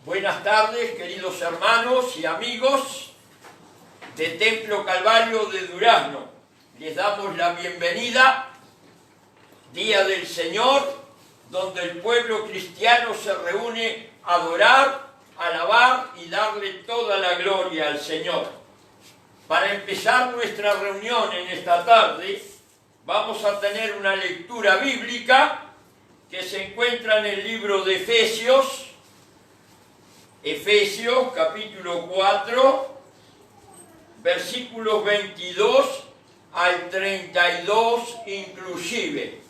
Buenas tardes, queridos hermanos y amigos de Templo Calvario de Durazno. Les damos la bienvenida, Día del Señor, donde el pueblo cristiano se reúne a adorar, alabar y darle toda la gloria al Señor. Para empezar nuestra reunión en esta tarde, vamos a tener una lectura bíblica que se encuentra en el libro de Efesios capítulo 4, versículos 22 al 32 inclusive.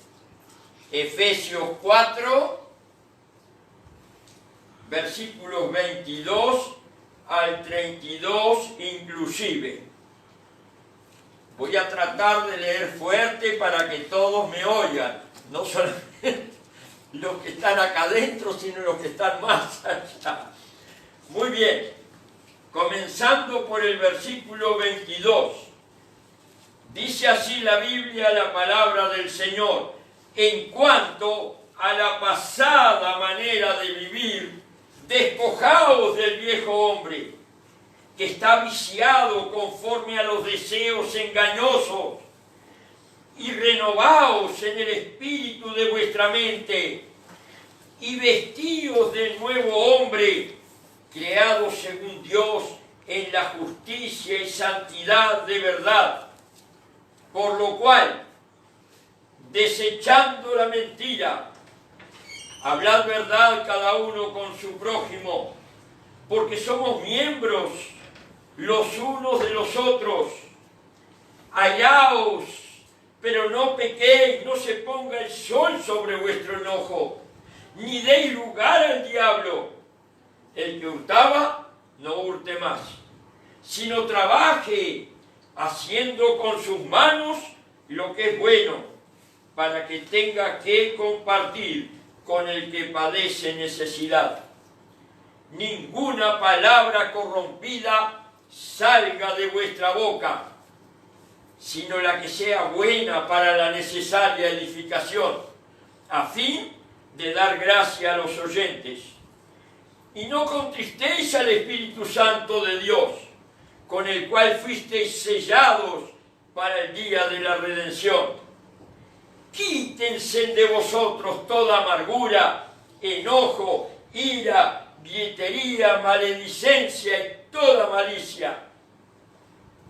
Efesios 4, versículos 22 al 32 inclusive. Voy a tratar de leer fuerte para que todos me oigan, no solamente los que están acá adentro, sino los que están más allá. Muy bien, comenzando por el versículo 22. Dice así la Biblia, la palabra del Señor: en cuanto a la pasada manera de vivir, despojaos del viejo hombre, que está viciado conforme a los deseos engañosos, y renovaos en el espíritu de vuestra mente, y vestíos del nuevo hombre, creado según Dios en la justicia y santidad de verdad. Por lo cual, desechando la mentira, hablad verdad cada uno con su prójimo, porque somos miembros los unos de los otros. Hallaos, pero no pequéis, no se ponga el sol sobre vuestro enojo, ni deis lugar al diablo. El que hurtaba, no hurte más, sino trabaje haciendo con sus manos lo que es bueno, para que tenga que compartir con el que padece necesidad. Ninguna palabra corrompida salga de vuestra boca, sino la que sea buena para la necesaria edificación, a fin de dar gracia a los oyentes. Y no contristéis al Espíritu Santo de Dios, con el cual fuisteis sellados para el día de la redención. Quítense de vosotros toda amargura, enojo, ira, gritería, maledicencia y toda malicia.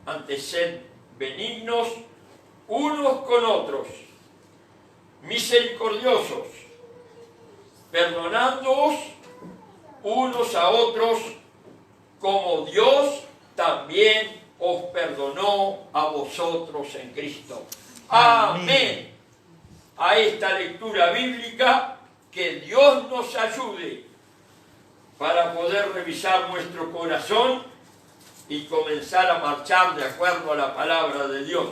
Antes sed benignos unos con otros, misericordiosos, perdonándoos unos a otros, como Dios también os perdonó a vosotros en Cristo. Amén. A esta lectura bíblica, que Dios nos ayude para poder revisar nuestro corazón y comenzar a marchar de acuerdo a la palabra de Dios.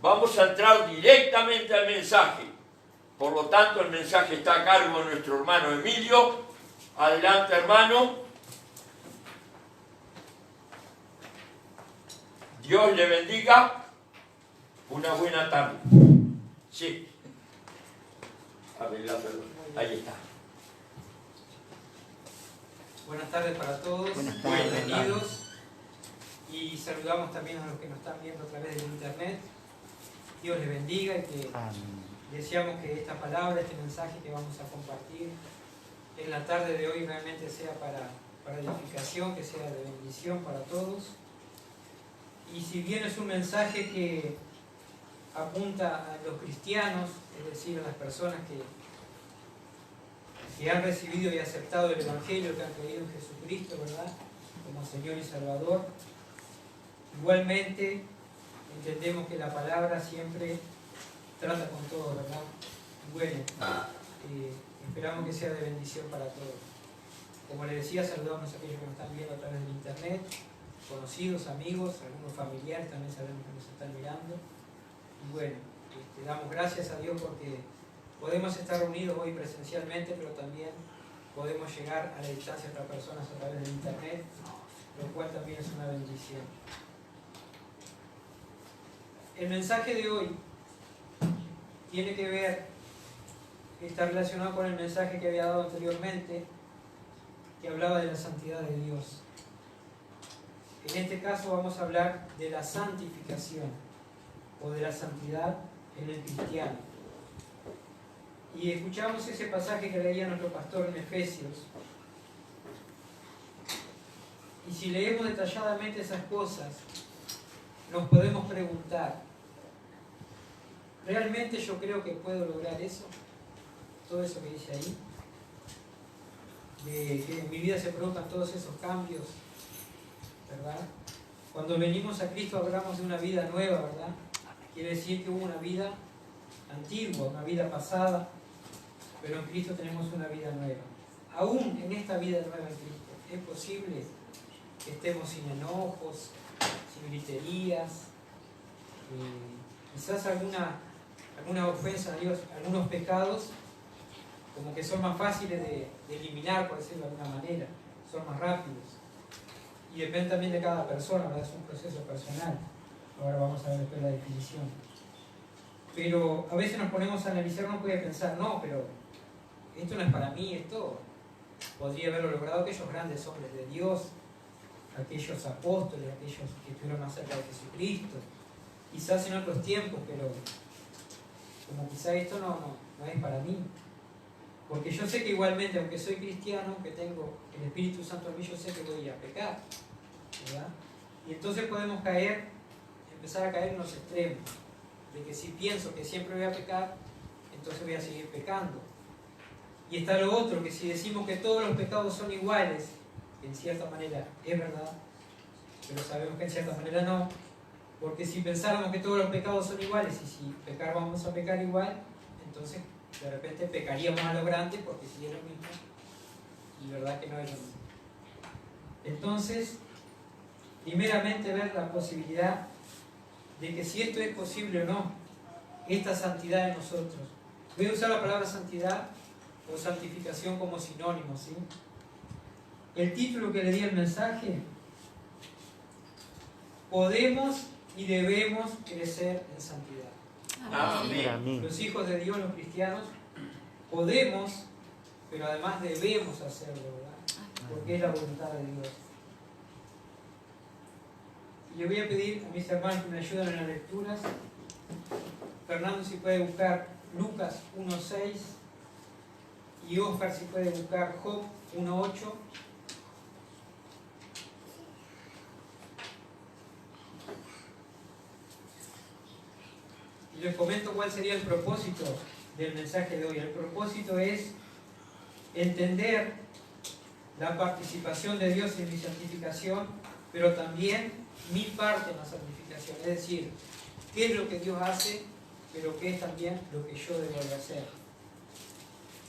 Vamos a entrar directamente al mensaje. Por lo tanto, el mensaje está a cargo de nuestro hermano Emilio. Adelante, hermano. Dios le bendiga. Una buena tarde. Sí. Ahí está. Buenas tardes para todos. Buenas tardes. Bienvenidos. Y saludamos también a los que nos están viendo a través del internet. Dios les bendiga y que deseamos que esta palabra, este mensaje que vamos a compartir en la tarde de hoy realmente sea para edificación, que sea de bendición para todos. Y si bien es un mensaje que apunta a los cristianos, es decir, a las personas que han recibido y aceptado el Evangelio, que han creído en Jesucristo, ¿verdad?, como Señor y Salvador, igualmente entendemos que la palabra siempre trata con todo, ¿verdad? Bueno, esperamos que sea de bendición para todos. Como les decía, saludamos a aquellos que nos están viendo a través del internet, conocidos, amigos, algunos familiares también sabemos que nos están mirando. Y bueno, damos gracias a Dios porque podemos estar reunidos hoy presencialmente, pero también podemos llegar a la distancia de otras personas a través del internet, lo cual también es una bendición. El mensaje de hoy tiene que ver, está relacionado con el mensaje que había dado anteriormente, que hablaba de la santidad de Dios. En este caso vamos a hablar de la santificación o de la santidad en el cristiano. Y escuchamos ese pasaje que leía nuestro pastor en Efesios. Y si leemos detalladamente esas cosas, nos podemos preguntar, ¿realmente yo creo que puedo lograr eso? Todo eso que dice ahí. De que en mi vida se produzcan todos esos cambios, ¿verdad? Cuando venimos a Cristo hablamos de una vida nueva, ¿verdad? Quiere decir que hubo una vida antigua, una vida pasada, pero en Cristo tenemos una vida nueva. Aún en esta vida nueva en Cristo, es posible que estemos sin enojos, sin griterías, quizás alguna ofensa a Dios, algunos pecados, como que son más fáciles de eliminar, por decirlo de alguna manera, son más rápidos. Y depende también de cada persona, ¿verdad? Es un proceso personal. Ahora vamos a ver después la definición. Pero a veces nos ponemos a analizar, uno puede pensar, no, pero esto no es para mí, esto podría haberlo logrado aquellos grandes hombres de Dios, aquellos apóstoles, aquellos que estuvieron más cerca de Jesucristo, quizás en otros tiempos, pero como quizás esto no es para mí. Porque yo sé que igualmente, aunque soy cristiano, que tengo el Espíritu Santo en mí, yo sé que voy a pecar, ¿verdad? Y entonces podemos empezar a caer en los extremos, de que si pienso que siempre voy a pecar, entonces voy a seguir pecando. Y está lo otro, que si decimos que todos los pecados son iguales, que en cierta manera es verdad, pero sabemos que en cierta manera no, porque si pensáramos que todos los pecados son iguales y si pecar vamos a pecar igual, entonces de repente pecaríamos a lo grande porque si es lo mismo, y verdad que no es lo mismo. Entonces, primeramente ver la posibilidad de que si esto es posible o no, esta santidad en nosotros. Voy a usar la palabra santidad o santificación como sinónimo, ¿sí? El título que le di al mensaje: podemos y debemos crecer en santidad. Amén. Los hijos de Dios, los cristianos, podemos, pero además debemos hacerlo, ¿verdad? Porque es la voluntad de Dios. Y le voy a pedir a mis hermanos que me ayuden en las lecturas. Fernando, si puede buscar Lucas 1:6, y Oscar, si puede buscar Job 1:8. Y les comento cuál sería el propósito del mensaje de hoy. El propósito es entender la participación de Dios en mi santificación, pero también mi parte en la santificación. Es decir, qué es lo que Dios hace, pero qué es también lo que yo debo de hacer.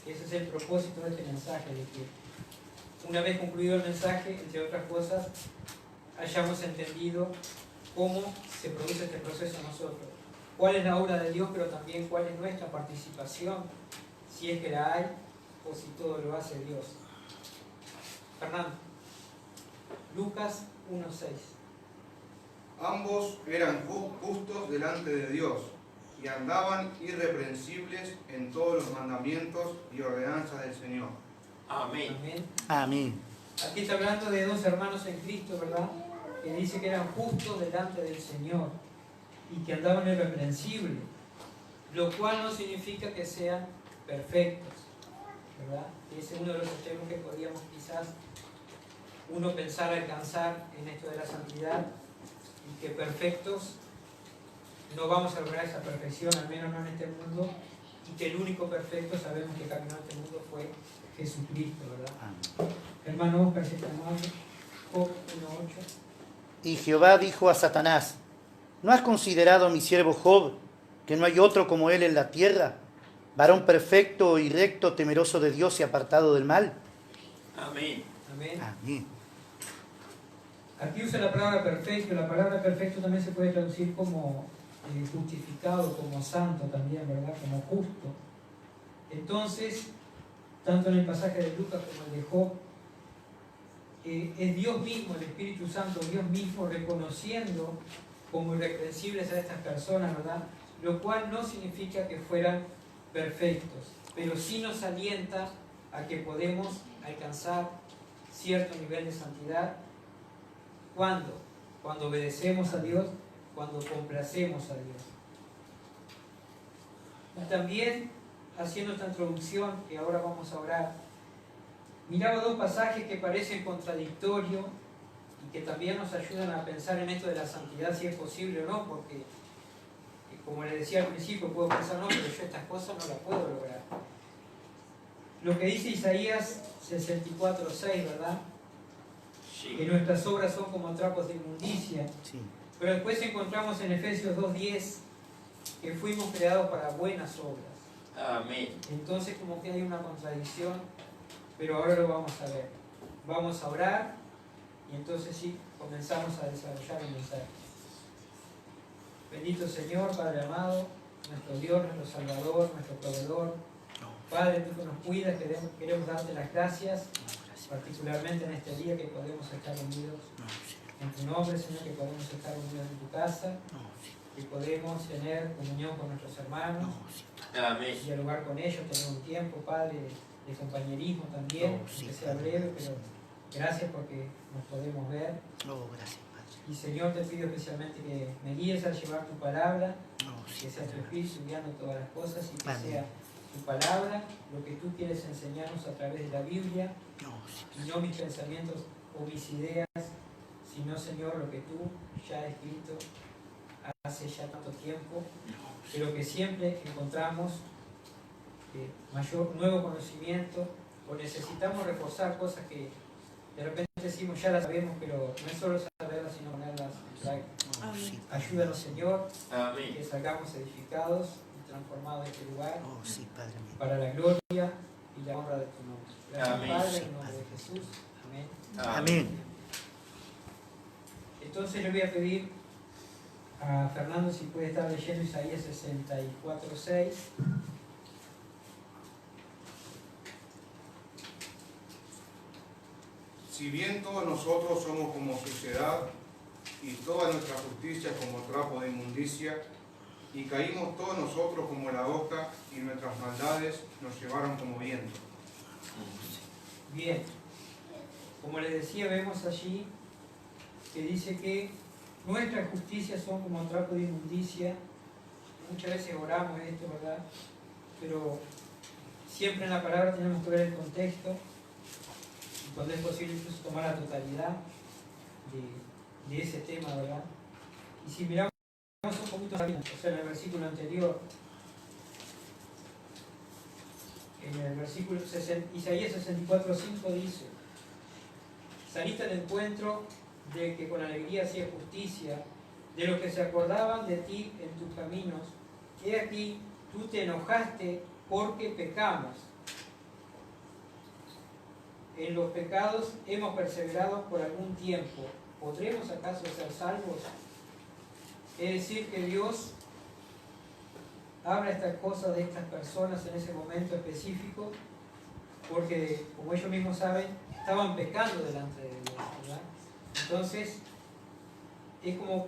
Ese es el propósito de este mensaje, de que una vez concluido el mensaje, entre otras cosas, hayamos entendido cómo se produce este proceso en nosotros. Cuál es la obra de Dios, pero también cuál es nuestra participación, si es que la hay o si todo lo hace Dios. Fernando, Lucas 1:6. Ambos eran justos delante de Dios y andaban irreprensibles en todos los mandamientos y ordenanzas del Señor. Amén. Amén. Amén. Aquí está hablando de dos hermanos en Cristo, ¿verdad? Que dice que eran justos delante del Señor y que andaban irreprensibles, lo cual no significa que sean perfectos, ¿verdad? Ese es uno de los extremos que podíamos quizás uno pensar alcanzar en esto de la santidad, y que perfectos no vamos a lograr esa perfección, al menos no en este mundo, y que el único perfecto sabemos que caminó en este mundo fue Jesucristo, ¿verdad? Amén. Hermano Oscar, si está amable, Job 1:8. Y Jehová dijo a Satanás: ¿no has considerado a mi siervo Job, que no hay otro como él en la tierra, varón perfecto y recto, temeroso de Dios y apartado del mal? Amén. Amén. Amén. Aquí usa la palabra perfecto. La palabra perfecto también se puede traducir como justificado, como santo también, ¿verdad? Como justo. Entonces, tanto en el pasaje de Lucas como el de Job, es Dios mismo, el Espíritu Santo, Dios mismo reconociendo como irreprensibles a estas personas, ¿verdad? Lo cual no significa que fueran perfectos, pero sí nos alienta a que podemos alcanzar cierto nivel de santidad. ¿Cuándo? Cuando obedecemos a Dios, cuando complacemos a Dios. Y también, haciendo esta introducción, que ahora vamos a orar, miraba dos pasajes que parecen contradictorios y que también nos ayudan a pensar en esto de la santidad, si es posible o no, porque, como les decía al principio, puedo pensar, no, pero yo estas cosas no las puedo lograr. Lo que dice Isaías 64:6, ¿verdad? Sí. Que nuestras obras son como trapos de inmundicia. Sí. Pero después encontramos en Efesios 2:10 que fuimos creados para buenas obras. Amén. Entonces como que hay una contradicción, pero ahora lo vamos a ver. Vamos a orar y entonces sí, comenzamos a desarrollar el mensaje. Bendito Señor, Padre amado, nuestro Dios, nuestro Salvador, nuestro Proveedor. Padre, tú que nos cuidas, queremos darte las gracias, particularmente en este día que podemos estar unidos en tu nombre, Señor, que podemos estar unidos en tu casa, que podemos tener comunión con nuestros hermanos, Amén. dialogar con ellos, tener un tiempo, Padre, de compañerismo también, que sea breve, pero gracias porque nos podemos ver. Gracias, Padre. Y Señor, te pido especialmente que me guíes al llevar tu palabra, que sea tu Espíritu guiando todas las cosas y que sea tu palabra lo que tú quieres enseñarnos a través de la Biblia, y no mis pensamientos o mis ideas, sino, Señor, lo que tú ya has escrito hace ya tanto tiempo, pero que siempre encontramos mayor, nuevo conocimiento, o necesitamos reforzar cosas que de repente decimos ya las sabemos, pero no es solo saberlas, sino ponerlas en práctica. Ayúdanos, Señor, Amén. que salgamos edificados y transformados de este lugar Padre mío. para la gloria y la honra de tu nombre. Gracias, Amén. Padre, en el nombre de Jesús. Amén. Amén. Entonces le voy a pedir a Fernando si puede estar leyendo Isaías 64:6. Si bien todos nosotros somos como suciedad, y toda nuestra justicia como trapo de inmundicia, y caímos todos nosotros como la hoja, y nuestras maldades nos llevaron como viento. Bien, como les decía, vemos allí que dice que nuestras justicias son como trapo de inmundicia. Muchas veces oramos esto, ¿verdad? Pero siempre en la palabra tenemos que ver el contexto, y cuando es posible incluso tomar la totalidad de ese tema, ¿verdad? Y si miramos un poquito más, o sea, en el versículo anterior, en el versículo Isaías 64:5 dice: saliste al encuentro de que con alegría hacía justicia, de los que se acordaban de ti en tus caminos. He aquí, tú te enojaste porque pecamos. En los pecados hemos perseverado por algún tiempo. ¿Podremos acaso ser salvos? Es decir, que Dios habla estas cosas de estas personas en ese momento específico, porque, como ellos mismos saben, estaban pecando delante de Dios, ¿verdad? Entonces, es como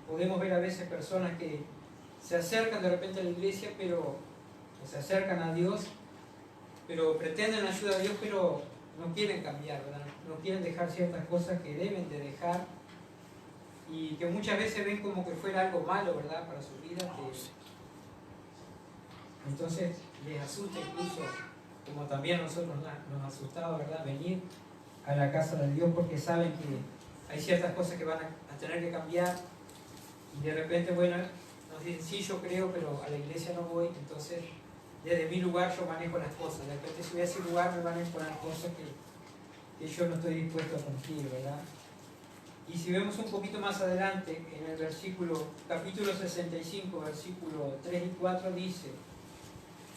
podemos ver a veces personas que se acercan de repente a la iglesia, o se acercan a Dios, pero pretenden ayuda a Dios, pero no quieren cambiar, ¿verdad? No quieren dejar ciertas cosas que deben de dejar, y que muchas veces ven como que fuera algo malo, ¿verdad?, para su vida. Entonces les asusta incluso, como también a nosotros nos asustaba, ¿verdad?, venir a la casa de Dios, porque saben que hay ciertas cosas que van a tener que cambiar, y de repente, bueno, nos dicen, sí, yo creo, pero a la iglesia no voy. Entonces, desde mi lugar yo manejo las cosas. De repente, si voy a ese lugar, me van a imponer cosas que yo no estoy dispuesto a cumplir, ¿verdad? Y si vemos un poquito más adelante, en el capítulo 65, versículo 3 y 4, dice: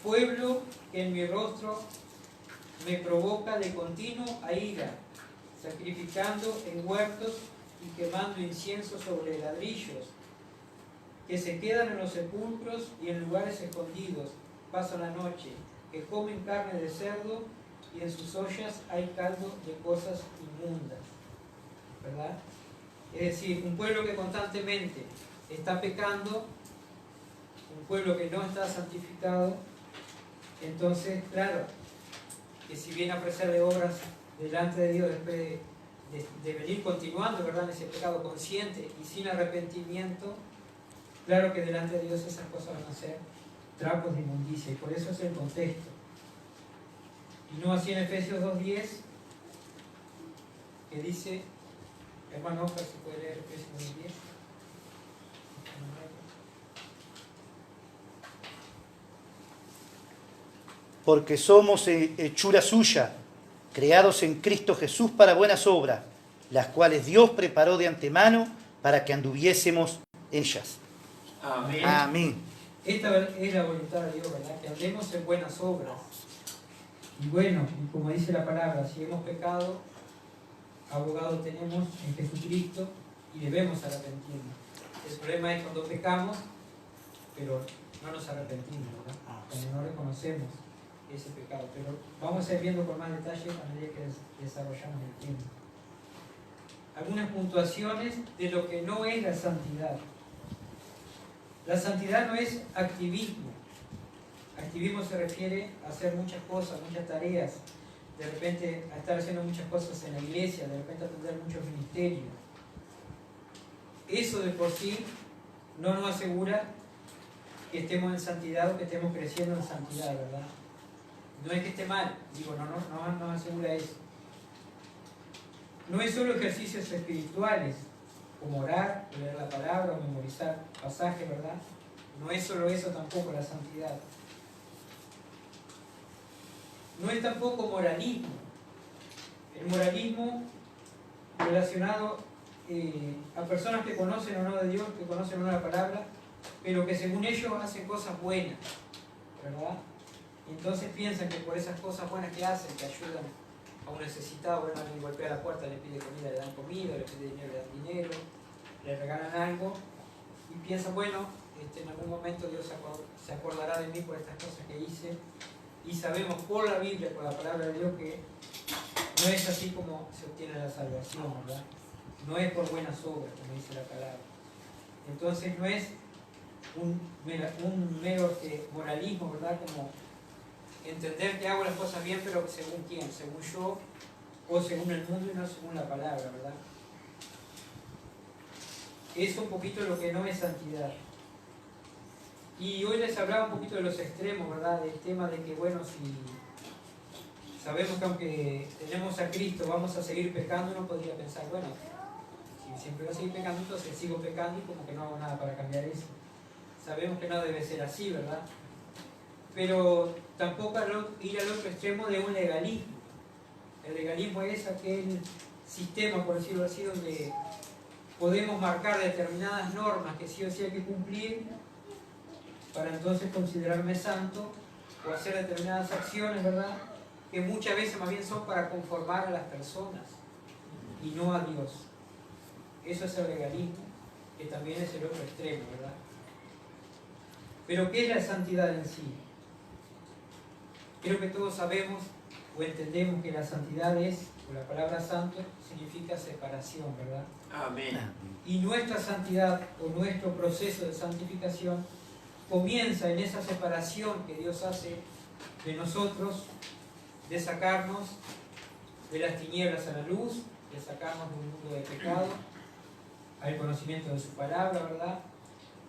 pueblo que en mi rostro me provoca de continuo a ira, sacrificando en huertos y quemando incienso sobre ladrillos, que se quedan en los sepulcros y en lugares escondidos, pasan la noche, que comen carne de cerdo y en sus ollas hay caldo de cosas inmundas, ¿verdad? Es decir, un pueblo que constantemente está pecando, un pueblo que no está santificado. Entonces, claro, que si viene a ofrecerle obras delante de Dios después de venir continuando, ¿verdad?, en ese pecado consciente y sin arrepentimiento, claro que delante de Dios esas cosas van a ser trapos de inmundicia, y por eso es el contexto. Y no así en Efesios 2:10, que dice, hermano Oscar, si puede leer Efesios 2:10. Porque somos hechura suya, creados en Cristo Jesús para buenas obras, las cuales Dios preparó de antemano para que anduviésemos en ellas. Amén. Amén. Esta es la voluntad de Dios, ¿verdad? Que andemos en buenas obras. Y bueno, como dice la palabra, si hemos pecado, abogado tenemos en Jesucristo y debemos arrepentirnos. El problema es cuando pecamos, pero no nos arrepentimos, ¿verdad? Cuando no reconocemos ese pecado. Pero vamos a ir viendo con más detalle a medida que desarrollamos el tiempo. Algunas puntuaciones de lo que no es la santidad. La santidad no es activismo. Activismo se refiere a hacer muchas cosas, muchas tareas, de repente a estar haciendo muchas cosas en la iglesia, de repente atender muchos ministerios. Eso de por sí no nos asegura que estemos en santidad o que estemos creciendo en santidad, ¿verdad? No es que esté mal, digo, no nos asegura eso. No es solo ejercicios espirituales, como orar, leer la palabra o memorizar pasajes, ¿verdad? No es solo eso tampoco la santidad. No es tampoco moralismo. El moralismo relacionado a personas que conocen o no de Dios, que conocen o no la palabra, pero que según ellos hacen cosas buenas, ¿verdad? Y entonces piensan que por esas cosas buenas que hacen, que ayudan a un necesitado, bueno, alguien golpea la puerta, le pide comida, le dan comida, le pide dinero, le dan dinero, le regalan algo, y piensan, bueno, en algún momento Dios se acordará de mí por estas cosas que hice. Y sabemos por la Biblia, por la palabra de Dios, que no es así como se obtiene la salvación, ¿verdad? No es por buenas obras, como dice la palabra. Entonces no es un mero moralismo, ¿verdad? Como entender que hago las cosas bien, pero según quién, según yo, o según el mundo y no según la palabra, ¿verdad? Es un poquito lo que no es santidad. Y hoy les hablaba un poquito de los extremos, ¿verdad? Del tema de que, bueno, si sabemos que aunque tenemos a Cristo vamos a seguir pecando, uno podría pensar, bueno, si siempre voy a seguir pecando, entonces sigo pecando y como que no hago nada para cambiar eso. Sabemos que no debe ser así, ¿verdad? Pero tampoco ir al otro extremo de un legalismo. El legalismo es aquel sistema, por decirlo así, donde podemos marcar determinadas normas que sí o sí hay que cumplir para entonces considerarme santo o hacer determinadas acciones, ¿verdad? Que muchas veces más bien son para conformar a las personas y no a Dios. Eso es el legalismo, que también es el otro extremo, ¿verdad? Pero ¿qué es la santidad en sí? Creo que todos sabemos o entendemos que la santidad es, o la palabra santo, significa separación, ¿verdad? Amén. Y nuestra santidad o nuestro proceso de santificación comienza en esa separación que Dios hace de nosotros, de sacarnos de las tinieblas a la luz, de sacarnos de un mundo de pecado al conocimiento de su palabra, ¿verdad?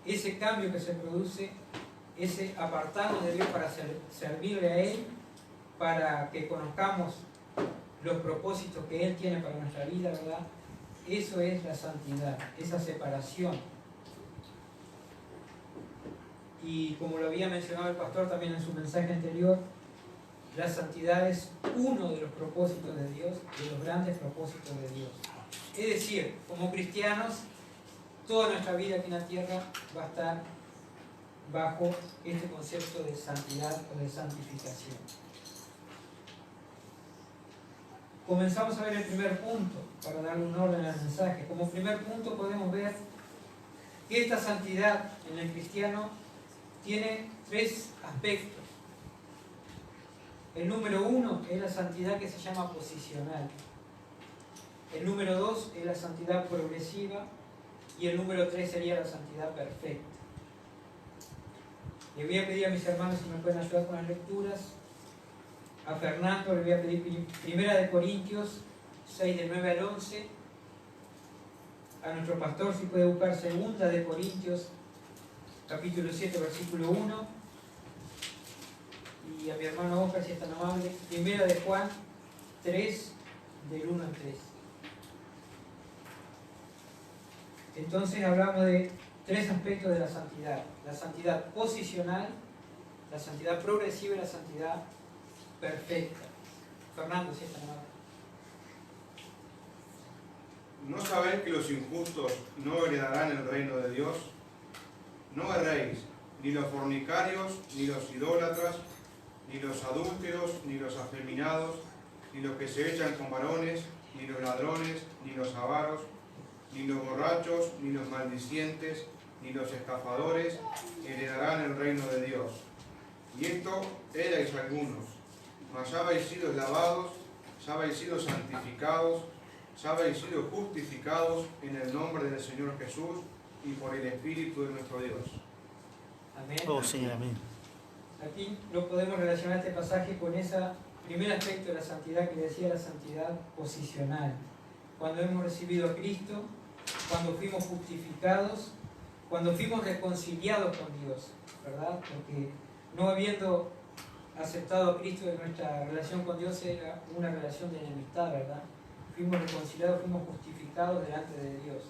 Ese cambio que se produce, ese apartarnos de Dios para servirle a Él, para que conozcamos los propósitos que Él tiene para nuestra vida, ¿verdad? Eso es la santidad, esa separación. Y como lo había mencionado el pastor también en su mensaje anterior, la santidad es uno de los propósitos de Dios, de los grandes propósitos de Dios. Es decir, como cristianos, toda nuestra vida aquí en la tierra va a estar bajo este concepto de santidad o de santificación. Comenzamos a ver el primer punto, para darle un orden al mensaje. Como primer punto podemos ver que esta santidad en el cristiano tiene tres aspectos. El número 1 es la santidad que se llama posicional. El número 2 es la santidad progresiva. Y el número 3 sería la santidad perfecta. Le voy a pedir a mis hermanos si me pueden ayudar con las lecturas. A Fernando le voy a pedir Primera de Corintios 6 del 9 al 11. A nuestro pastor si puede buscar Segunda de Corintios capítulo 7 versículo 1. Y a mi hermano Oscar, si es tan amable, Primera de Juan 3 del 1 al 3. Entonces hablamos de tres aspectos de la santidad: la santidad posicional, la santidad progresiva y la santidad perfecta. Fernando, si es tan amable. ¿No sabéis que los injustos no heredarán el reino de Dios? No erréis, ni los fornicarios, ni los idólatras, ni los adúlteros, ni los afeminados, ni los que se echan con varones, ni los ladrones, ni los avaros, ni los borrachos, ni los maldicientes, ni los estafadores heredarán el reino de Dios. Y esto erais algunos, mas ya habéis sido lavados, ya habéis sido santificados, ya habéis sido justificados en el nombre del Señor Jesús y por el Espíritu de nuestro Dios. Amén. Oh, Señor, amén. Aquí lo podemos relacionar este pasaje con ese primer aspecto de la santidad que decía, la santidad posicional. Cuando hemos recibido a Cristo, cuando fuimos justificados, cuando fuimos reconciliados con Dios, ¿verdad? Porque no habiendo aceptado a Cristo, en nuestra relación con Dios era una relación de enemistad, ¿verdad? Fuimos reconciliados, fuimos justificados delante de Dios.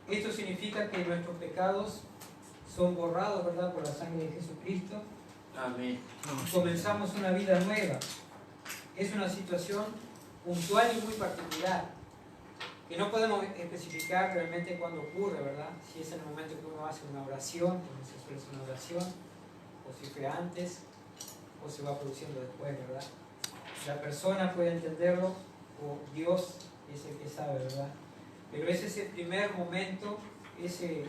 Esto significa que nuestros pecados son borrados, ¿verdad?, por la sangre de Jesucristo. Amén. Y comenzamos una vida nueva. Es una situación puntual y muy particular, que no podemos especificar realmente cuándo ocurre, ¿verdad? Si es en el momento que uno hace una oración, como se suele hacer una oración, o si fue antes, o se va produciendo después, ¿verdad? La persona puede entenderlo, o Dios es el que sabe, ¿verdad? Pero es ese primer momento, ese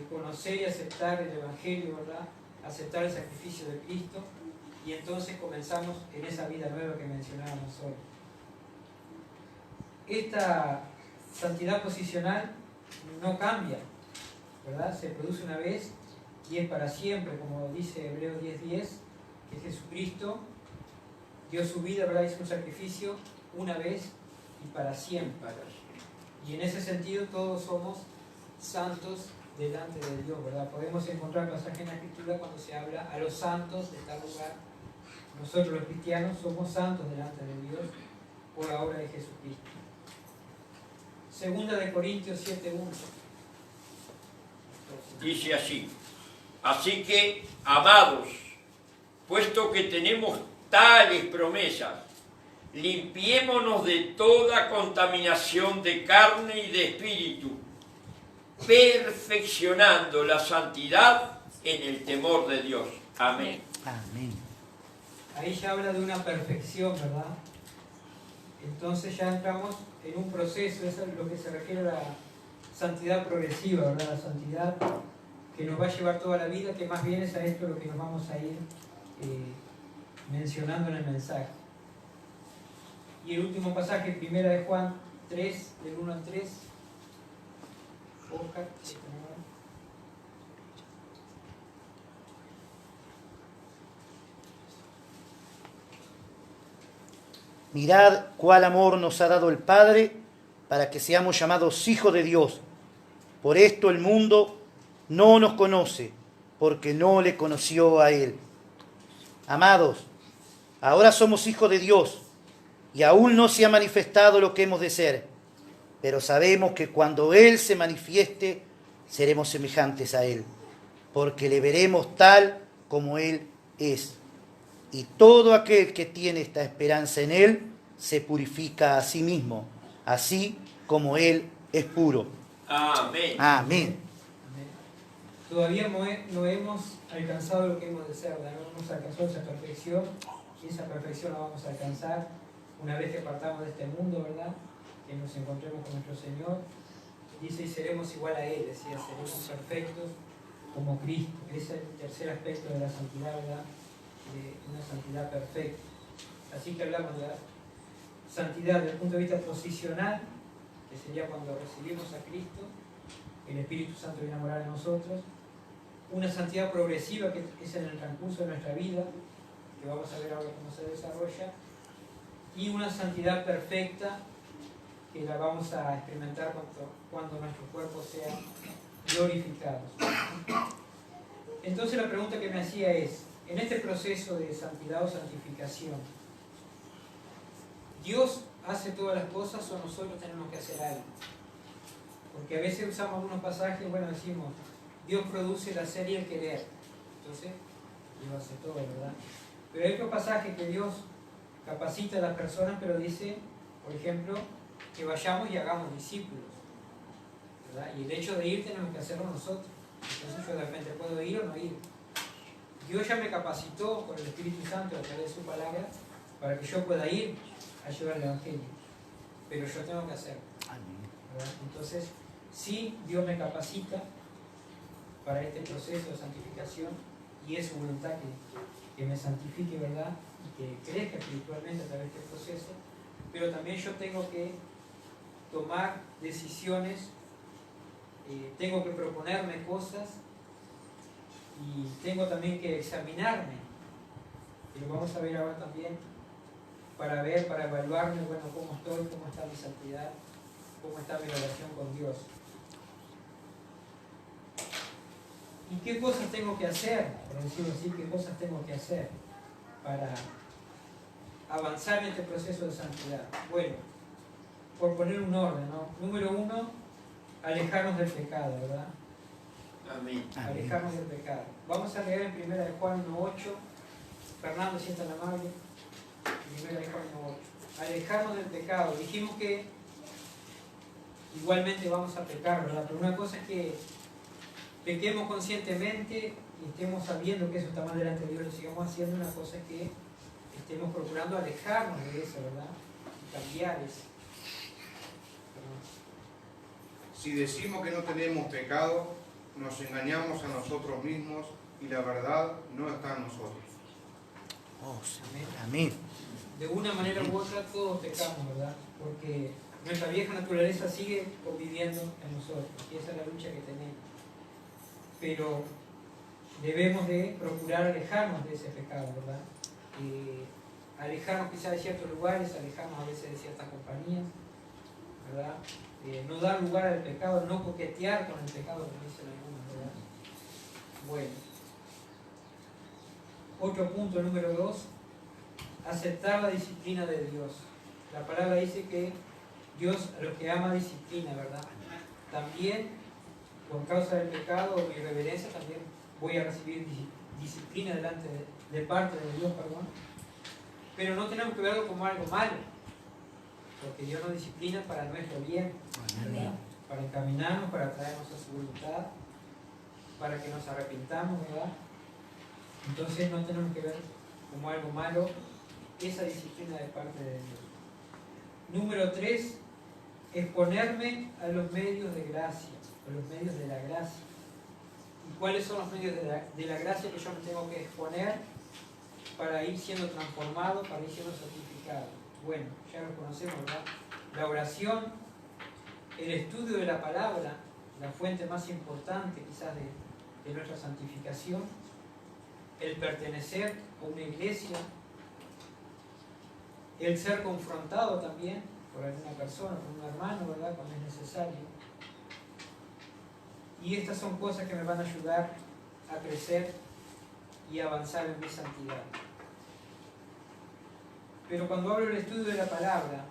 conocer y aceptar el Evangelio, ¿verdad? Aceptar el sacrificio de Cristo, y entonces comenzamos en esa vida nueva que mencionábamos hoy. Esta santidad posicional no cambia, ¿verdad? Se produce una vez y es para siempre, como dice Hebreos 10:10, que Jesucristo dio su vida, ¿verdad? Hizo un sacrificio una vez y para siempre. Y en ese sentido todos somos santos delante de Dios, ¿verdad? Podemos encontrar pasajes en la Escritura cuando se habla a los santos de tal lugar. Nosotros los cristianos somos santos delante de Dios por la obra de Jesucristo. Segunda de Corintios 7:1. Dice así: así que, amados, puesto que tenemos tales promesas, limpiémonos de toda contaminación de carne y de espíritu, perfeccionando la santidad en el temor de Dios. Amén. Amén. Ahí ya habla de una perfección, ¿verdad? Entonces ya entramos en un proceso, eso es lo que se refiere a la santidad progresiva, ¿verdad? La santidad que nos va a llevar toda la vida, que más bien es a esto lo que nos vamos a ir mencionando en el mensaje. Y el último pasaje, Primera de Juan 3, del 1 al 3. Oscar, Mirad cuál amor nos ha dado el Padre para que seamos llamados hijos de Dios. Por esto el mundo no nos conoce, porque no le conoció a Él. Amados, ahora somos hijos de Dios, y aún no se ha manifestado lo que hemos de ser, pero sabemos que cuando Él se manifieste, seremos semejantes a Él, porque le veremos tal como Él es. Y todo aquel que tiene esta esperanza en Él se purifica a sí mismo, así como Él es puro. Amén. Amén. Todavía no hemos alcanzado lo que hemos de ser, ¿verdad? No hemos alcanzado esa perfección, y esa perfección la vamos a alcanzar una vez que partamos de este mundo, ¿verdad? Que nos encontremos con nuestro Señor. Dice, y seremos igual a Él, decía, seremos perfectos como Cristo, que es el tercer aspecto de la santidad, ¿verdad? De una santidad perfecta. Así que hablamos de la santidad desde el punto de vista posicional, que sería cuando recibimos a Cristo, el Espíritu Santo viene a morar en nosotros. Una santidad progresiva, que es en el transcurso de nuestra vida, que vamos a ver ahora cómo se desarrolla, y una santidad perfecta que la vamos a experimentar cuando nuestros cuerpos sean glorificados. Entonces la pregunta que me hacía es, en este proceso de santidad o santificación, ¿Dios hace todas las cosas o nosotros tenemos que hacer algo? Porque a veces usamos algunos pasajes, bueno, decimos, Dios produce el hacer y el querer. Entonces, Dios hace todo, ¿verdad? Pero hay otro pasaje que Dios capacita a las personas, pero dice, por ejemplo, que vayamos y hagamos discípulos, ¿verdad? Y el hecho de ir tenemos que hacerlo nosotros. Entonces yo de repente puedo ir o no ir. Dios ya me capacitó por el Espíritu Santo a través de su palabra para que yo pueda ir a llevar el Evangelio. Pero yo tengo que hacerlo, ¿verdad? Entonces, sí, Dios me capacita para este proceso de santificación y es su voluntad que me santifique, ¿verdad? Y que crezca espiritualmente a través de este proceso. Pero también yo tengo que tomar decisiones, tengo que proponerme cosas y tengo también que examinarme, y lo vamos a ver ahora también, para evaluarme, bueno, cómo estoy, cómo está mi santidad, cómo está mi relación con Dios. ¿Y qué cosas tengo que hacer? Por decirlo así, ¿qué cosas tengo que hacer para avanzar en este proceso de santidad? Bueno, por poner un orden, ¿no? Número 1, alejarnos del pecado, ¿verdad? Amén. Alejarnos del pecado. Vamos a leer en 1 de Juan 1:8. Fernando, si es tan amable. 1 de Juan 1:8. Alejarnos del pecado. Dijimos que igualmente vamos a pecar, ¿verdad? Pero una cosa es que pequemos conscientemente y estemos sabiendo que eso está mal delante de Dios, lo sigamos haciendo. Una cosa es que estemos procurando alejarnos de eso, ¿verdad? Y cambiar eso. Si decimos que no tenemos pecado, nos engañamos a nosotros mismos y la verdad no está en nosotros. Oh, Señor. Amén. De una manera u otra todos pecamos, ¿verdad? Porque nuestra vieja naturaleza sigue conviviendo en nosotros y esa es la lucha que tenemos. Pero debemos de procurar alejarnos de ese pecado, ¿verdad? Alejarnos quizás de ciertos lugares, alejarnos a veces de ciertas compañías, ¿verdad? No dar lugar al pecado, no coquetear con el pecado, como dicen algunos, ¿verdad? Bueno. Otro punto, número 2, aceptar la disciplina de Dios. La palabra dice que Dios a los que ama disciplina, ¿verdad? También, por causa del pecado o mi irreverencia, también voy a recibir disciplina de parte de Dios, perdón. Pero no tenemos que verlo como algo malo, porque Dios nos disciplina para nuestro bien, ¿verdad? Para encaminarnos, para traernos a su voluntad, para que nos arrepintamos, ¿verdad? Entonces no tenemos que ver como algo malo esa disciplina de parte de Dios. Número 3, exponerme a los medios de gracia, a los medios de la gracia. ¿Y cuáles son los medios de la gracia que yo me tengo que exponer para ir siendo transformado, para ir siendo santificado? Bueno, ya lo conocemos, ¿verdad? La oración, el estudio de la palabra, la fuente más importante quizás de nuestra santificación, el pertenecer a una iglesia, el ser confrontado también por alguna persona, por un hermano, ¿verdad? Cuando es necesario. Y estas son cosas que me van a ayudar a crecer y avanzar en mi santidad. Pero cuando hablo del estudio de la palabra,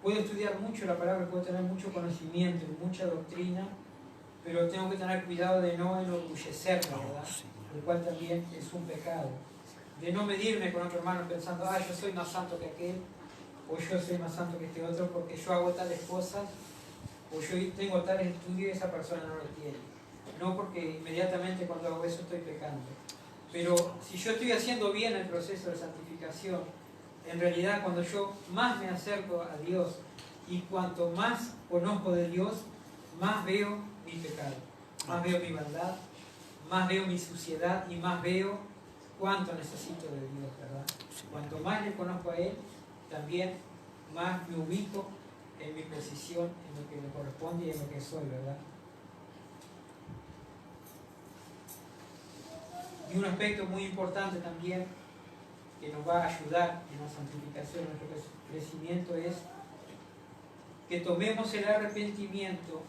puedo estudiar mucho la palabra, puedo tener mucho conocimiento y mucha doctrina, pero tengo que tener cuidado de no enorgullecerme, ¿verdad? El cual también es un pecado. De no medirme con otro hermano pensando, yo soy más santo que aquel, o yo soy más santo que este otro porque yo hago tales cosas, o yo tengo tales estudios y esa persona no lo tiene. No, porque inmediatamente cuando hago eso estoy pecando. Pero si yo estoy haciendo bien el proceso de santificación, en realidad cuando yo más me acerco a Dios y cuanto más conozco de Dios, más veo mi pecado, más veo mi maldad, más veo mi suciedad y más veo cuánto necesito de Dios, ¿verdad? Cuanto más le conozco a Él, también más me ubico en mi posición, en lo que me corresponde y en lo que soy, ¿verdad? Y un aspecto muy importante también que nos va a ayudar en la santificación, en nuestro crecimiento, es que tomemos el arrepentimiento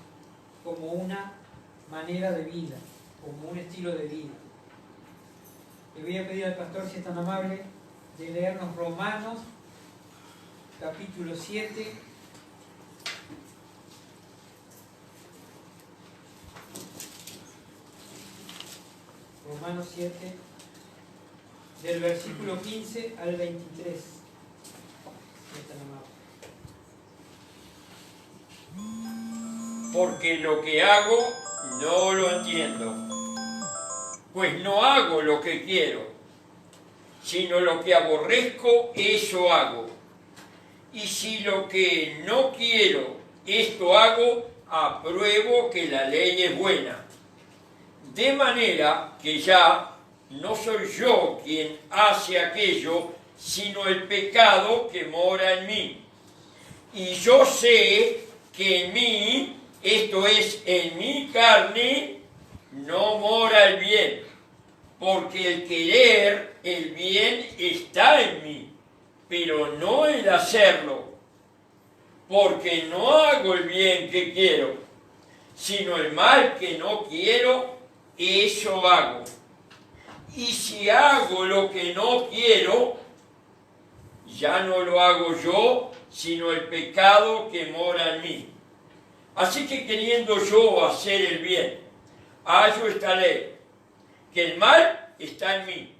como una manera de vida, como un estilo de vida. Le voy a pedir al pastor, si es tan amable, de leernos Romanos, capítulo 7. Romanos 7, del versículo 15 al 23. Si es tan amable. Porque lo que hago no lo entiendo, pues no hago lo que quiero, sino lo que aborrezco, eso hago. Y si lo que no quiero, esto hago, apruebo que la ley es buena. De manera que ya no soy yo quien hace aquello, sino el pecado que mora en mí. Y yo sé que en mí, esto es, en mi carne, no mora el bien, porque el querer el bien está en mí, pero no el hacerlo, porque no hago el bien que quiero, sino el mal que no quiero, eso hago. Y si hago lo que no quiero, ya no lo hago yo, sino el pecado que mora en mí. Así que queriendo yo hacer el bien, hallo esta ley, que el mal está en mí,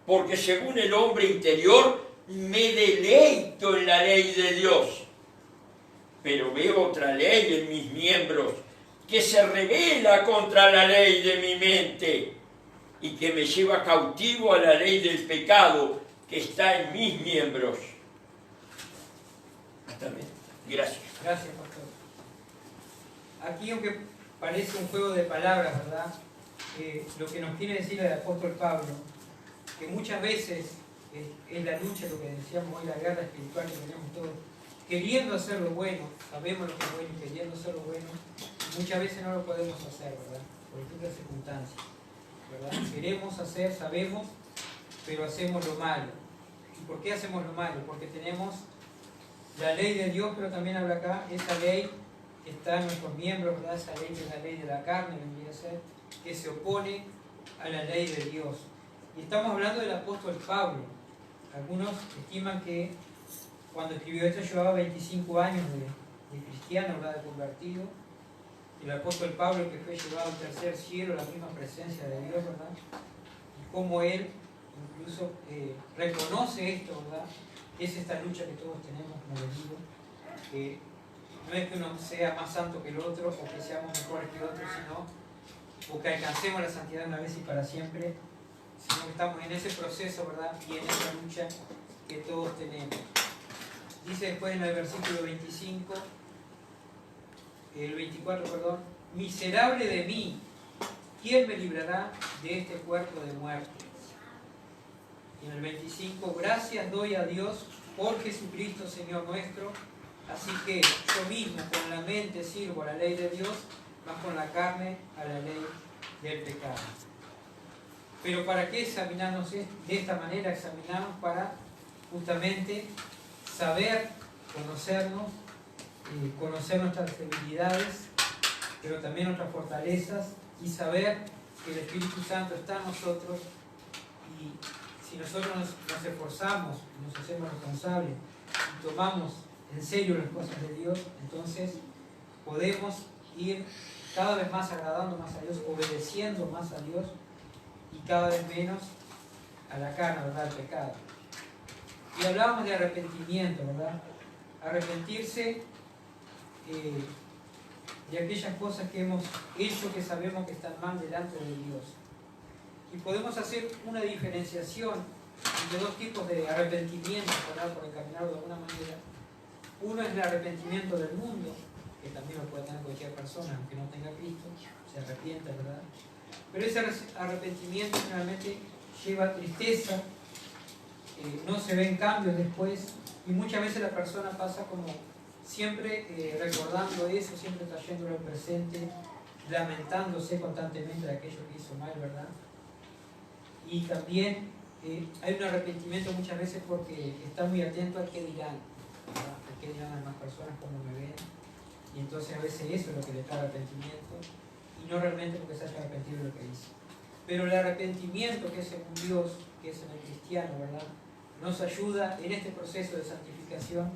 porque según el hombre interior me deleito en la ley de Dios, pero veo otra ley en mis miembros que se revela contra la ley de mi mente y que me lleva cautivo a la ley del pecado que está en mis miembros. Hasta luego. Gracias. Gracias, pastor. Aquí, aunque parece un juego de palabras, ¿verdad? Lo que nos quiere decir el apóstol Pablo, que muchas veces es la lucha, lo que decíamos hoy, la guerra espiritual que tenemos todos, queriendo hacer lo bueno, sabemos lo que es bueno y queriendo hacer lo bueno, muchas veces no lo podemos hacer, ¿verdad? Por distintas circunstancias, ¿verdad? Queremos hacer, sabemos, pero hacemos lo malo. ¿Y por qué hacemos lo malo? Porque tenemos la ley de Dios, pero también habla acá, esa ley que está en nuestros miembros, ¿verdad? Esa ley que es la ley de la carne, vendría a ser, que se opone a la ley de Dios. Y estamos hablando del apóstol Pablo. Algunos estiman que cuando escribió esto llevaba 25 años de cristiano, ¿verdad? De convertido. El apóstol Pablo, que fue llevado al tercer cielo, la misma presencia de Dios, ¿verdad? Y cómo él incluso reconoce esto, ¿verdad? Es esta lucha que todos tenemos, como les digo, que no es que uno sea más santo que el otro o que seamos mejores que el otro, sino o que alcancemos la santidad una vez y para siempre, sino que estamos en ese proceso, ¿verdad? Y en esa lucha que todos tenemos. Dice después en el versículo 25, el 24, perdón, miserable de mí, ¿quién me librará de este cuerpo de muerte? Y en el 25, gracias doy a Dios por Jesucristo Señor nuestro, así que yo mismo con la mente sirvo a la ley de Dios, más con la carne a la ley del pecado. Pero ¿para qué examinarnos de esta manera? Examinarnos para justamente saber, conocernos, conocer nuestras debilidades, pero también nuestras fortalezas, y saber que el Espíritu Santo está en nosotros, y si nosotros nos esforzamos, nos hacemos responsables y tomamos en serio las cosas de Dios, entonces podemos ir cada vez más agradando más a Dios, obedeciendo más a Dios y cada vez menos a la carne, ¿verdad? Al pecado. Y hablábamos de arrepentimiento, ¿verdad? Arrepentirse de aquellas cosas que hemos hecho que sabemos que están mal delante de Dios. Y podemos hacer una diferenciación entre dos tipos de arrepentimiento, ¿verdad? Por encaminarlo de alguna manera. Uno es el arrepentimiento del mundo, que también lo puede tener cualquier persona, aunque no tenga Cristo, se arrepiente, ¿verdad? Pero ese arrepentimiento generalmente lleva tristeza, no se ven cambios después, y muchas veces la persona pasa como siempre recordando eso, siempre trayéndolo al presente, lamentándose constantemente de aquello que hizo mal, ¿verdad? Y también hay un arrepentimiento muchas veces porque está muy atento al qué dirán, ¿verdad? Al qué dirán las demás personas, cómo me ven. Y entonces a veces eso es lo que le trae arrepentimiento y no realmente porque se haya arrepentido de lo que hizo. Pero el arrepentimiento que es según Dios, que es en el cristiano, ¿verdad?, nos ayuda en este proceso de santificación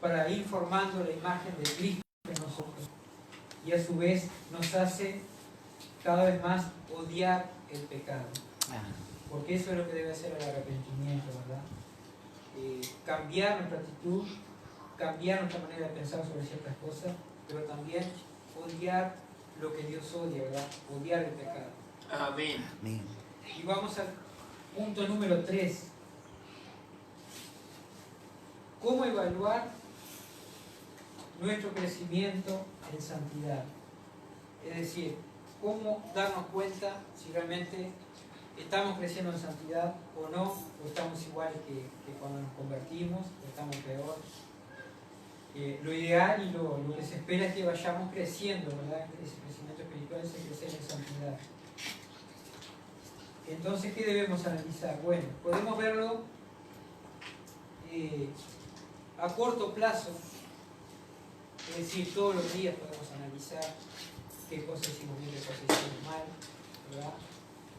para ir formando la imagen de Cristo en nosotros. Y a su vez nos hace cada vez más odiar el pecado. Porque eso es lo que debe hacer el arrepentimiento, ¿verdad? Cambiar nuestra actitud, cambiar nuestra manera de pensar sobre ciertas cosas, pero también odiar lo que Dios odia, ¿verdad? Odiar el pecado. Amén. Y vamos al punto número 3. ¿Cómo evaluar nuestro crecimiento en santidad? Es decir, cómo darnos cuenta si realmente estamos creciendo en santidad o no, o estamos igual que cuando nos convertimos, o estamos peor. Lo ideal y lo que se espera es que vayamos creciendo, ¿verdad? Ese crecimiento espiritual es crecer en santidad. Entonces, ¿qué debemos analizar? Bueno, podemos verlo a corto plazo, es decir, todos los días podemos analizar qué cosas hicimos bien, qué cosas hicimos mal, ¿verdad?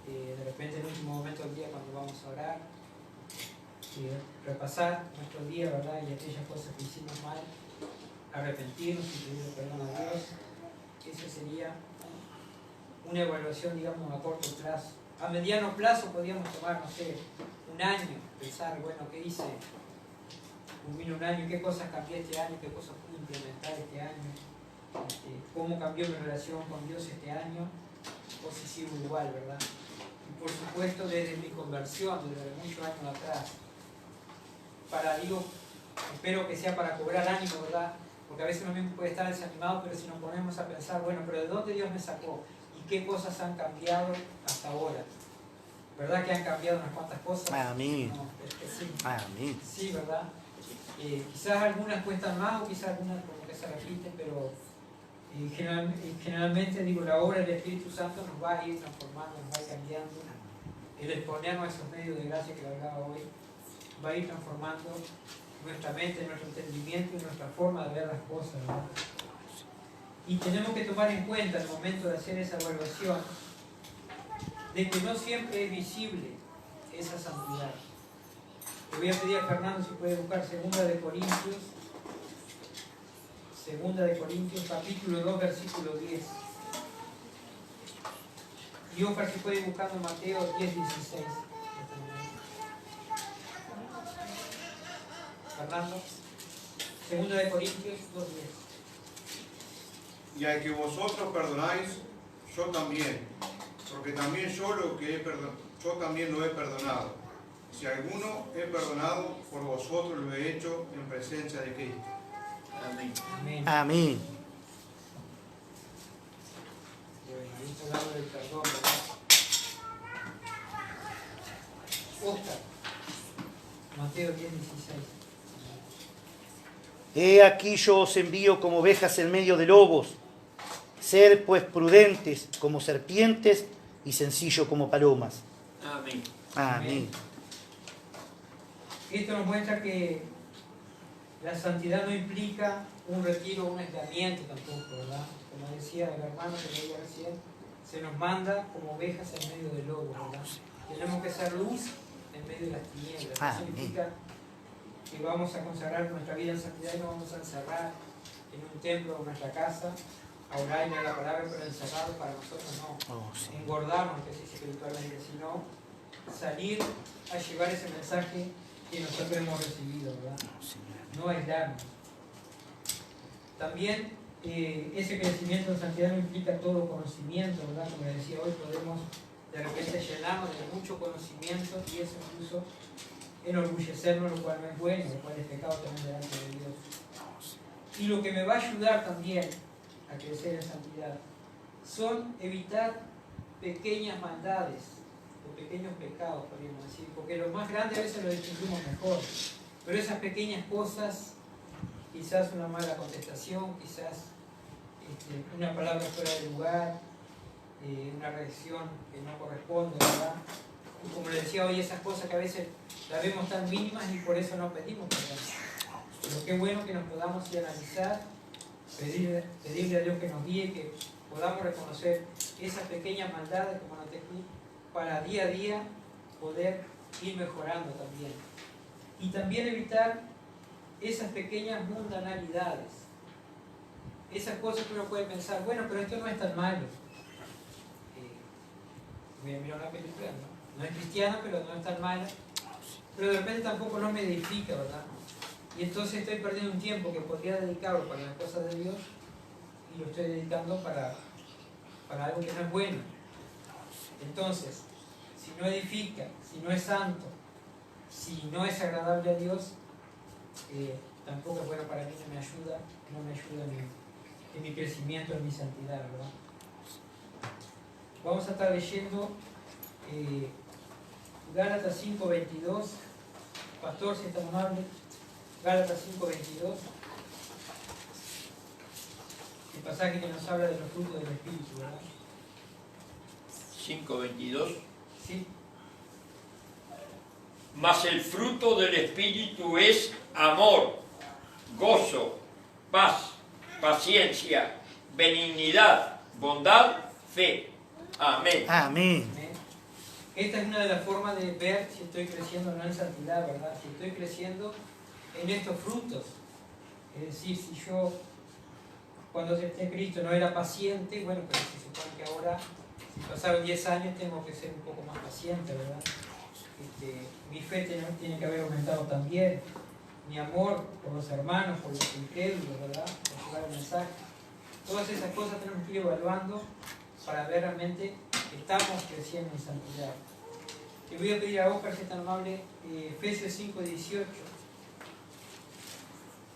De repente en el último momento del día cuando vamos a orar, repasar nuestro día, ¿verdad? Y aquellas cosas que hicimos mal, arrepentirnos y pedir perdón a Dios. Esa sería una evaluación, digamos, a corto plazo. A mediano plazo podríamos tomar, no sé, un año, pensar, bueno, ¿qué hice? Culmino un año, ¿qué cosas cambié este año? ¿Qué cosas pude implementar este año? ¿Cómo cambió mi relación con Dios este año? O si sigo igual, ¿verdad? Y por supuesto desde mi conversión, desde muchos años atrás, espero que sea para cobrar ánimo, ¿verdad? Porque a veces uno mismo puede estar desanimado, pero si nos ponemos a pensar, bueno, pero ¿de dónde Dios me sacó? ¿Y qué cosas han cambiado hasta ahora? ¿Verdad que han cambiado unas cuantas cosas? Amén. No, es que sí. Amén. Sí, ¿verdad? Quizás algunas cuestan más o quizás algunas como que se repiten, pero generalmente digo, la obra del Espíritu Santo nos va a ir transformando, nos va a ir cambiando. El exponernos a esos medios de gracia que hablaba hoy va a ir transformando nuestra mente, nuestro entendimiento y nuestra forma de ver las cosas, ¿verdad? Y tenemos que tomar en cuenta al momento de hacer esa evaluación de que no siempre es visible esa santidad. Le voy a pedir a Fernando si puede buscar 2 de Corintios capítulo 2 versículo 10. Y Oscar si puede ir buscando Mateo 10:16. Fernando, 2 de Corintios 2:10. Y al que vosotros perdonáis, yo también, porque también yo también lo he perdonado. Si alguno he perdonado, por vosotros lo he hecho en presencia de Cristo. Amén. Amén. Amén. Bueno, ahí está hablando del perdón, ¿verdad? Oscar, Mateo 10:16. He aquí yo os envío como ovejas en medio de lobos. Sed pues prudentes como serpientes y sencillo como palomas. Amén. Amén. Esto nos muestra que la santidad no implica un retiro o un aislamiento tampoco, ¿verdad? Como decía el hermano que leía recién, se nos manda como ovejas en medio de lobos, ¿verdad? Tenemos que ser luz en medio de las tinieblas. Eso significa que vamos a consagrar nuestra vida en santidad y nos vamos a encerrar en un templo o en nuestra casa a orar y a la palabra, pero encerrados para nosotros no engordarnos, que se dice espiritualmente, sino salir a llevar ese mensaje que nosotros hemos recibido, ¿verdad? No aislarnos. También ese crecimiento en santidad no implica todo conocimiento, ¿verdad? Como les decía hoy, podemos de repente llenarnos de mucho conocimiento y eso incluso enorgullecernos, lo cual no es bueno, lo cual es pecado también delante de Dios. Y lo que me va a ayudar también a crecer en santidad son evitar pequeñas maldades o pequeños pecados, podríamos decir, porque los más grandes a veces los distinguimos mejor, pero esas pequeñas cosas, quizás una mala contestación, quizás una palabra fuera de lugar, una reacción que no corresponde, ¿verdad? Y como le decía hoy, esas cosas que a veces las vemos tan mínimas y por eso no pedimos perdón. Pero qué bueno que nos podamos ir a analizar, pedirle a Dios que nos guíe, que podamos reconocer esas pequeñas maldades, como noté aquí, para día a día poder ir mejorando también. Y también evitar esas pequeñas mundanalidades. Esas cosas que uno puede pensar, bueno, pero esto no es tan malo. Voy a mirar una película, ¿no? No es cristiana, pero no es tan mala. Pero de repente tampoco no me edifica, ¿verdad? Y entonces estoy perdiendo un tiempo que podría dedicarlo para las cosas de Dios y lo estoy dedicando para algo que no es bueno. Entonces, si no edifica, si no es santo, si no es agradable a Dios, tampoco es bueno para mí, no me ayuda en mi crecimiento, en mi santidad, ¿verdad? Vamos a estar leyendo Gálatas 5:22. Pastor, si es tan amable, Gálatas 5:22. El pasaje que nos habla de los frutos del Espíritu, ¿verdad? 5:22. Sí. Mas el fruto del Espíritu es amor, gozo, paz, paciencia, benignidad, bondad, fe. Amén. Amén. Esta es una de las formas de ver si estoy creciendo o no en santidad, ¿verdad? Si estoy creciendo en estos frutos. Es decir, si yo cuando acepté a Cristo no era paciente, bueno, pero se supone que ahora, si pasaron 10 años, tengo que ser un poco más paciente, ¿verdad? Mi fe tiene que haber aumentado también. Mi amor por los hermanos, por los incrédulos, ¿verdad? Por llevar el mensaje. Todas esas cosas tenemos que ir evaluando para ver realmente que estamos creciendo en santidad. Le voy a pedir a Oscar, si es tan amable, Efesios 5:18,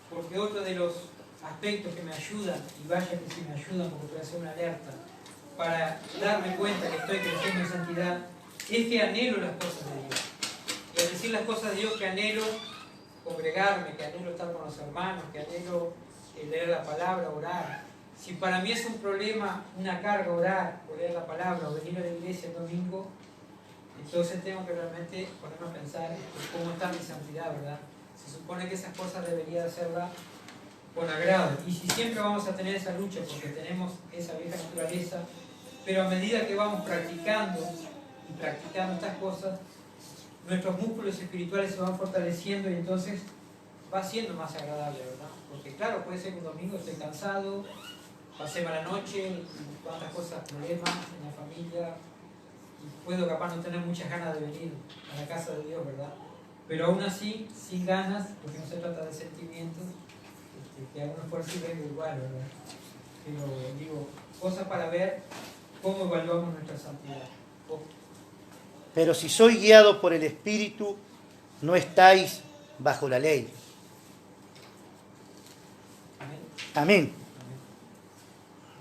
porque otro de los aspectos que me ayudan, y vaya que sí me ayudan porque voy a hacer una alerta, para darme cuenta que estoy creciendo en santidad, es que anhelo las cosas de Dios. Y al decir las cosas de Dios, que anhelo congregarme, que anhelo estar con los hermanos, que anhelo leer la palabra, orar. Si para mí es un problema, una carga orar, o leer la palabra, o venir a la iglesia el domingo, entonces tengo que realmente ponerme a pensar en cómo está mi santidad, ¿verdad? Se supone que esas cosas debería hacerlas con agrado. Y si siempre vamos a tener esa lucha, porque tenemos esa vieja naturaleza, pero a medida que vamos practicando y practicando estas cosas, nuestros músculos espirituales se van fortaleciendo y entonces va siendo más agradable, ¿verdad? Porque claro, puede ser que un domingo estoy cansado, pasé mala noche, cuántas cosas, problemas en la familia, y puedo capaz no tener muchas ganas de venir a la casa de Dios, ¿verdad? Pero aún así, sin ganas, porque no se trata de sentimientos, que hago un esfuerzo y vengo igual, ¿verdad? Pero digo, cosas para ver cómo evaluamos nuestra santidad. Pero si soy guiado por el Espíritu, no estáis bajo la ley. Amén. Amén.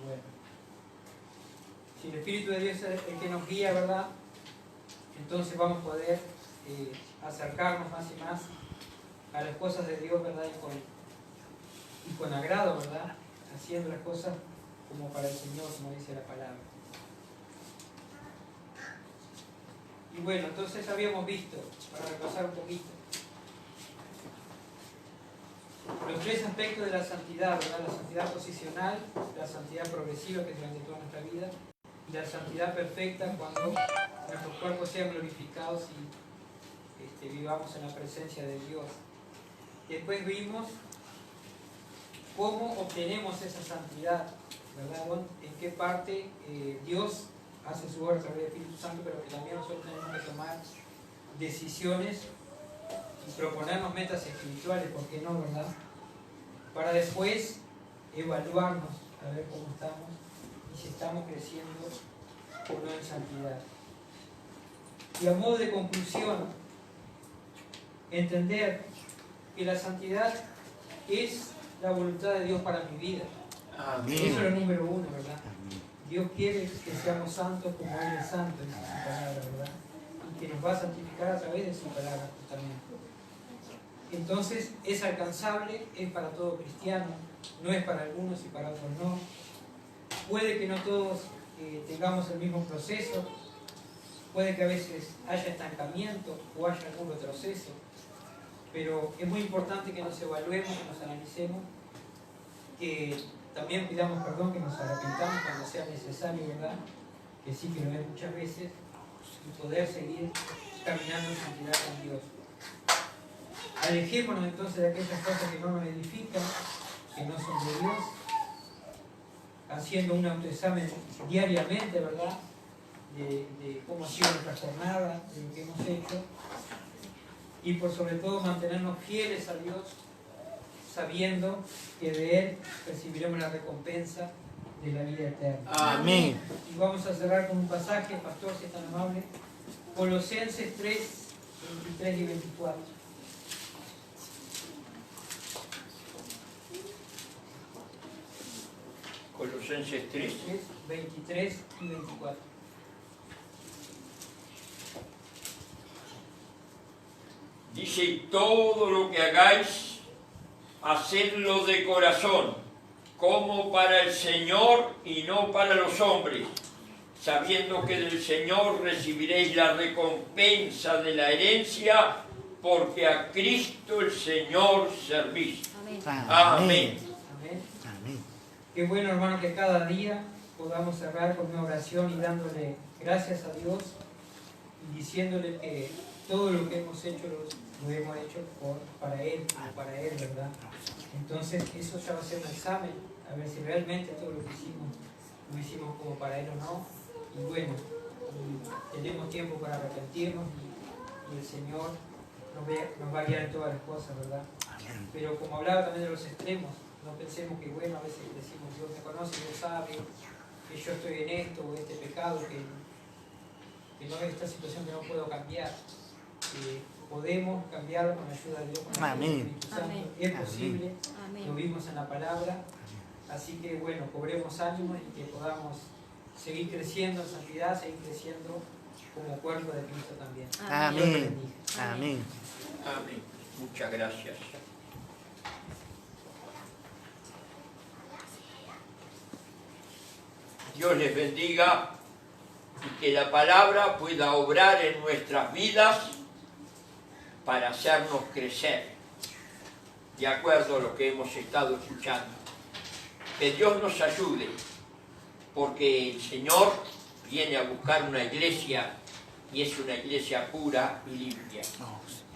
Bueno, si el Espíritu de Dios es el que nos guía, ¿verdad? Entonces vamos a poder acercarnos más y más a las cosas de Dios, ¿verdad? Y con agrado, ¿verdad? Haciendo las cosas como para el Señor, como dice la palabra. Y bueno, entonces habíamos visto, para repasar un poquito, los tres aspectos de la santidad, ¿verdad? La santidad posicional, la santidad progresiva, que es durante toda nuestra vida, y la santidad perfecta cuando nuestros cuerpos sean glorificados y vivamos en la presencia de Dios. Después vimos cómo obtenemos esa santidad, ¿verdad? En qué parte Dios hace su obra a través del Espíritu Santo, pero que también nosotros tenemos que tomar decisiones y proponernos metas espirituales, ¿por qué no, verdad? Para después evaluarnos, a ver cómo estamos y si estamos creciendo o no en santidad. Y a modo de conclusión, entender que la santidad es la voluntad de Dios para mi vida. Amén. Eso es lo número uno, ¿verdad? Dios quiere que seamos santos como Él es santo en su palabra, ¿verdad? Y que nos va a santificar a través de su palabra justamente. Entonces es alcanzable, es para todo cristiano, no es para algunos y para otros no. Puede que no todos tengamos el mismo proceso, puede que a veces haya estancamiento o haya algún retroceso, pero es muy importante que nos evaluemos, que nos analicemos, que también pidamos perdón, que nos arrepentamos cuando sea necesario, ¿verdad? Que sí, que lo es muchas veces, y poder seguir caminando en santidad con Dios. Alejémonos entonces de aquellas cosas que no nos edifican, que no son de Dios, haciendo un autoexamen diariamente, ¿verdad? De cómo ha sido nuestra jornada, de lo que hemos hecho, y por sobre todo mantenernos fieles a Dios, sabiendo que de Él recibiremos la recompensa de la vida eterna. Amén. Y vamos a cerrar con un pasaje, pastor, si es tan amable, Colosenses 3, 23 y 24. Colosenses 3. 23 y 24. Dice, todo lo que hagáis, hacedlo de corazón, como para el Señor y no para los hombres, sabiendo que del Señor recibiréis la recompensa de la herencia, porque a Cristo el Señor servís. Amén. Amén. Amén. Amén. Qué bueno, hermano, que cada día podamos cerrar con una oración y dándole gracias a Dios y diciéndole que todo lo que hemos hecho lo hemos hecho para Él, ¿verdad? Entonces eso ya va a ser un examen, a ver si realmente todo lo que hicimos lo hicimos como para Él o no. Y bueno, y tenemos tiempo para arrepentirnos y el Señor nos va a guiar en todas las cosas, ¿verdad? Pero como hablaba también de los extremos, no pensemos que bueno, a veces decimos Dios me conoce, Dios sabe que yo estoy en esto o este pecado, que no es esta situación que no puedo cambiar. Podemos cambiarlo con la ayuda de Dios, con la ayuda del Espíritu Santo. Amén. Es posible, Amén. lo vimos en la palabra. Así que bueno, cobremos ánimo y que podamos seguir creciendo en santidad, seguir creciendo como cuerpo de Cristo también. Amén. Dios te Amén. bendiga. Amén. Amén. Muchas gracias. Dios les bendiga y que la palabra pueda obrar en nuestras vidas para hacernos crecer, de acuerdo a lo que hemos estado escuchando. Que Dios nos ayude, porque el Señor viene a buscar una iglesia y es una iglesia pura y limpia.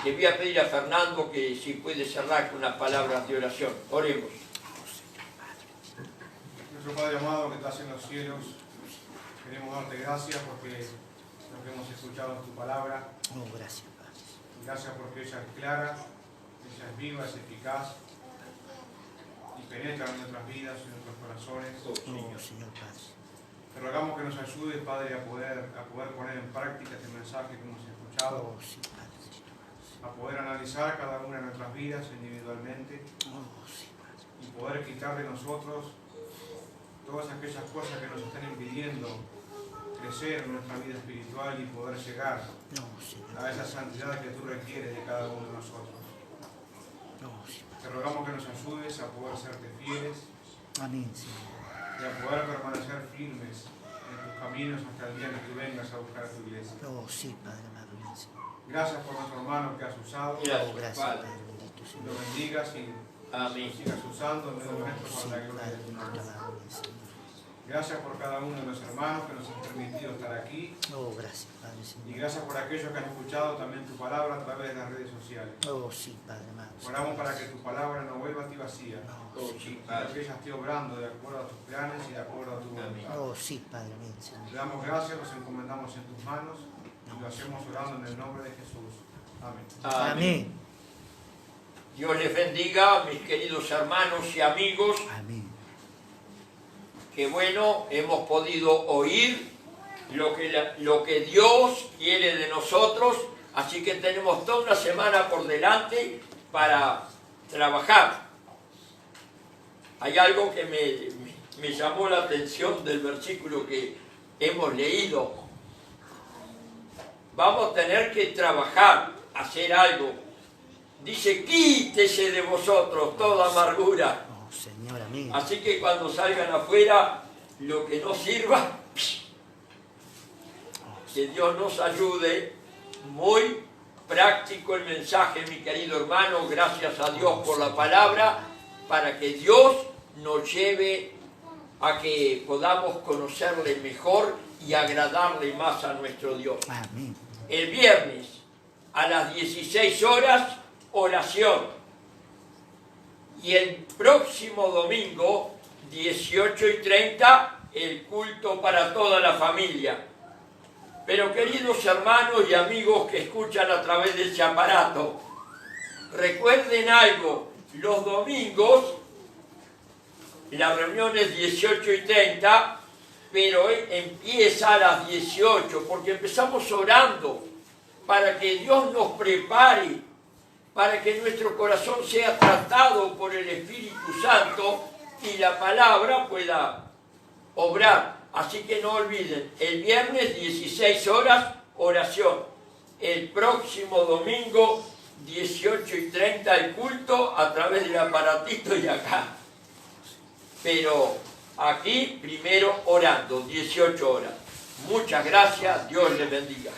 Le voy a pedir a Fernando que si puede cerrar con unas palabras de oración. Oremos. Nuestro Padre amado que estás en los cielos, queremos darte gracias porque lo que hemos escuchado en tu palabra. Oh, gracias, Padre. Gracias porque ella es clara, ella es viva, es eficaz y penetra en nuestras vidas y en nuestros corazones. Oh, Señor Padre. Te rogamos que nos ayudes, Padre, a poder poner en práctica este mensaje que hemos escuchado, Oh, sí, Padre. a poder analizar cada una de nuestras vidas individualmente Oh, sí, Padre. y poder quitar de nosotros todas aquellas cosas que nos están impidiendo crecer en nuestra vida espiritual y poder llegar No, Señor. a esa santidad que tú requieres de cada uno de nosotros. No, sí, Padre. Te rogamos que nos ayudes a poder serte fieles Amén, Señor. y a poder permanecer firmes en tus caminos hasta el día que tú vengas a buscar a tu iglesia. Oh, sí, Padre amado, bien, Señor. Gracias por nuestro hermano que has usado. Gracias, Oh, gracias, Padre. Padre bendito, Lo Señor. bendigas y Amén. sigas usando en medio nuestro Sí, para la gloria Padre de tu bendito, nombre. amado, bien, Señor. Gracias por cada uno de los hermanos que nos han permitido estar aquí Oh, gracias, Padre, y Señor. gracias por aquellos que han escuchado también tu palabra a través de las redes sociales. Oh, sí, Padre amado. Oramos para que tu palabra no vuelva a ti vacía, Oh, sí, sino Padre. que ella esté obrando de acuerdo a tus planes y de acuerdo a tu voluntad. Oh, sí, Padre, amén, Señor. Te damos gracias, nos encomendamos en tus manos y lo hacemos orando en el nombre de Jesús. Amén. Amén. Dios les bendiga, mis queridos hermanos y amigos. Amén. Que bueno, hemos podido oír lo que Dios quiere de nosotros, así que tenemos toda una semana por delante para trabajar. Hay algo que me llamó la atención del versículo que hemos leído. Vamos a tener que trabajar, hacer algo. Dice, quítese de vosotros toda amargura. Oh, Señor, amén. Así que cuando salgan afuera, lo que no sirva, Que Dios nos ayude. Muy práctico el mensaje, mi querido hermano. Gracias a Dios por la palabra, para que Dios nos lleve a que podamos conocerle mejor y agradarle más a nuestro Dios. Amén. El viernes a las 16 horas, oración. Y el próximo domingo, 18:30, el culto para toda la familia. Pero queridos hermanos y amigos que escuchan a través de ese aparato, recuerden algo: los domingos la reunión es 18:30, pero empieza a las 18, porque empezamos orando para que Dios nos prepare, para que nuestro corazón sea tratado por el Espíritu Santo y la palabra pueda obrar. Así que no olviden, el viernes 16 horas, oración. El próximo domingo 18:30 el culto a través del aparatito y acá. Pero aquí primero orando, 18 horas. Muchas gracias, Dios les bendiga.